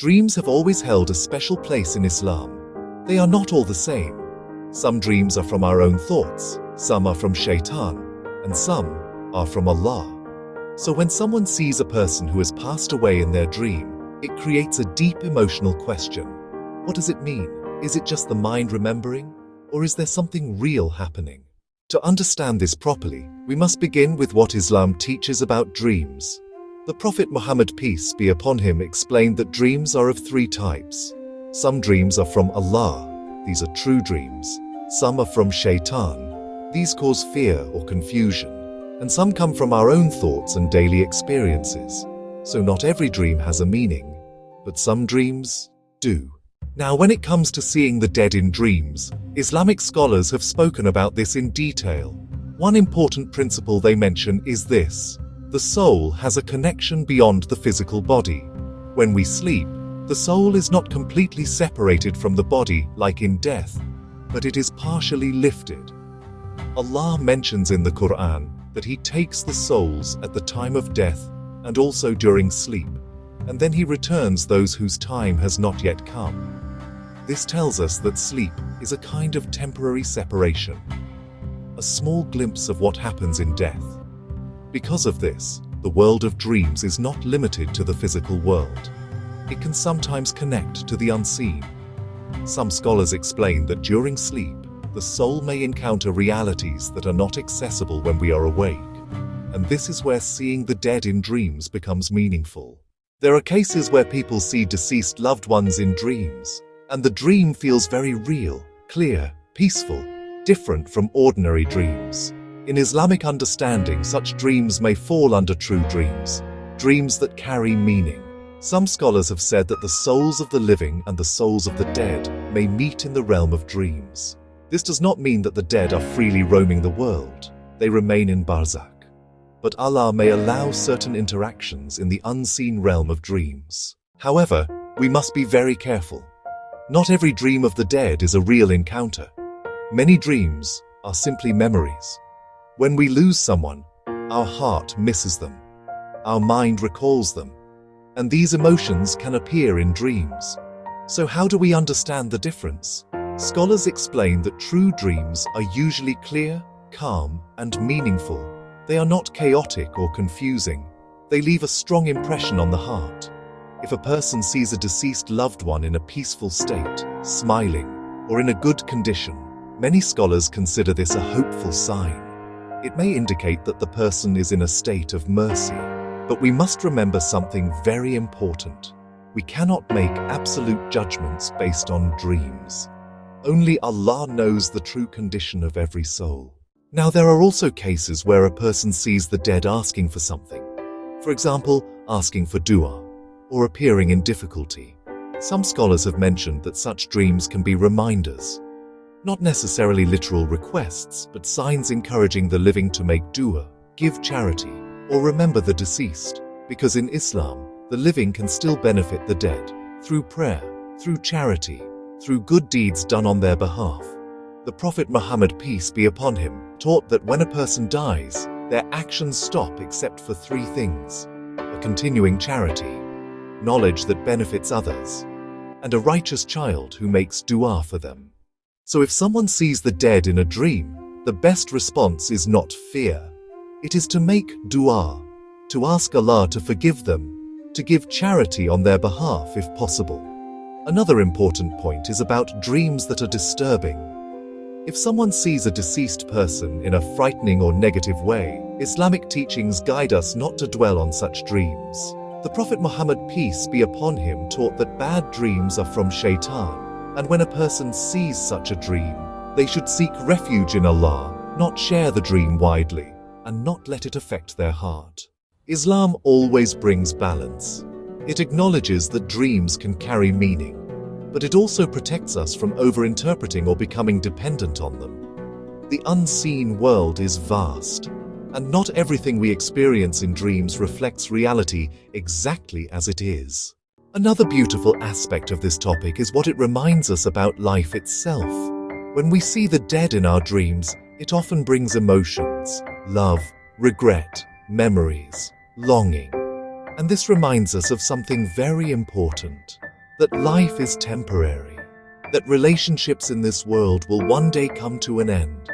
Dreams have always held a special place in Islam. They are not all the same. Some dreams are from our own thoughts, some are from shaitan, and some are from Allah. So when someone sees a person who has passed away in their dream, it creates a deep emotional question. What does it mean? Is it just the mind remembering? Or is there something real happening? To understand this properly, we must begin with what Islam teaches about dreams. The Prophet Muhammad, peace be upon him, explained that dreams are of three types. Some dreams are from Allah. These are true dreams. Some are from shaitan. These cause fear or confusion. And some come from our own thoughts and daily experiences. So not every dream has a meaning, but some dreams do. Now, when it comes to seeing the dead in dreams, Islamic scholars have spoken about this in detail. One important principle they mention is this: the soul has a connection beyond the physical body. When we sleep, the soul is not completely separated from the body like in death, but it is partially lifted. Allah mentions in the Quran that He takes the souls at the time of death and also during sleep, and then He returns those whose time has not yet come. This tells us that sleep is a kind of temporary separation, a small glimpse of what happens in death. Because of this, the world of dreams is not limited to the physical world. It can sometimes connect to the unseen. Some scholars explain that during sleep, the soul may encounter realities that are not accessible when we are awake, and this is where seeing the dead in dreams becomes meaningful. There are cases where people see deceased loved ones in dreams, and the dream feels very real, clear, peaceful, different from ordinary dreams. In Islamic understanding, such dreams may fall under true dreams, dreams that carry meaning. Some scholars have said that the souls of the living and the souls of the dead may meet in the realm of dreams. This does not mean that the dead are freely roaming the world. They remain in barzakh. But Allah may allow certain interactions in the unseen realm of dreams. However, we must be very careful. Not every dream of the dead is a real encounter. Many dreams are simply memories. When we lose someone, our heart misses them. Our mind recalls them. And these emotions can appear in dreams. So how do we understand the difference? Scholars explain that true dreams are usually clear, calm, and meaningful. They are not chaotic or confusing. They leave a strong impression on the heart. If a person sees a deceased loved one in a peaceful state, smiling, or in a good condition, many scholars consider this a hopeful sign. It may indicate that the person is in a state of mercy. But we must remember something very important. We cannot make absolute judgments based on dreams. Only Allah knows the true condition of every soul. Now, there are also cases where a person sees the dead asking for something. For example, asking for dua, or appearing in difficulty. Some scholars have mentioned that such dreams can be reminders. Not necessarily literal requests, but signs encouraging the living to make dua, give charity, or remember the deceased. Because in Islam, the living can still benefit the dead through prayer, through charity, through good deeds done on their behalf. The Prophet Muhammad, peace be upon him, taught that when a person dies, their actions stop except for three things: a continuing charity, knowledge that benefits others, and a righteous child who makes dua for them. So if someone sees the dead in a dream, the best response is not fear. It is to make dua, to ask Allah to forgive them, to give charity on their behalf if possible. Another important point is about dreams that are disturbing. If someone sees a deceased person in a frightening or negative way, Islamic teachings guide us not to dwell on such dreams. The Prophet Muhammad, peace be upon him, taught that bad dreams are from shaitan, and when a person sees such a dream, they should seek refuge in Allah, not share the dream widely, and not let it affect their heart. Islam always brings balance. It acknowledges that dreams can carry meaning, but it also protects us from overinterpreting or becoming dependent on them. The unseen world is vast, and not everything we experience in dreams reflects reality exactly as it is. Another beautiful aspect of this topic is what it reminds us about life itself. When we see the dead in our dreams, it often brings emotions, love, regret, memories, longing. And this reminds us of something very important. that life is temporary, that relationships in this world will one day come to an end,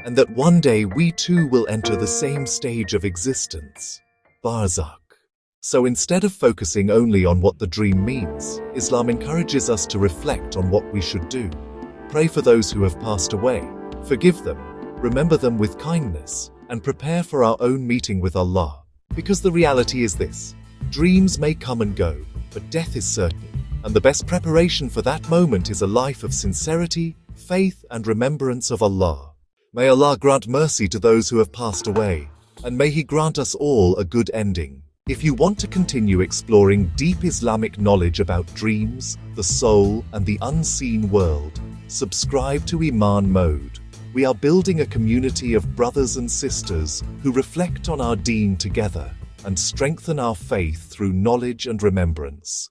and that one day we too will enter the same stage of existence, barzakh. So instead of focusing only on what the dream means, Islam encourages us to reflect on what we should do. Pray for those who have passed away, forgive them, remember them with kindness, and prepare for our own meeting with Allah. Because the reality is this: dreams may come and go, but death is certain, and the best preparation for that moment is a life of sincerity, faith, and remembrance of Allah. May Allah grant mercy to those who have passed away, and may He grant us all a good ending. If you want to continue exploring deep Islamic knowledge about dreams, the soul, and the unseen world, subscribe to Imaan Mode. We are building a community of brothers and sisters who reflect on our deen together and strengthen our faith through knowledge and remembrance.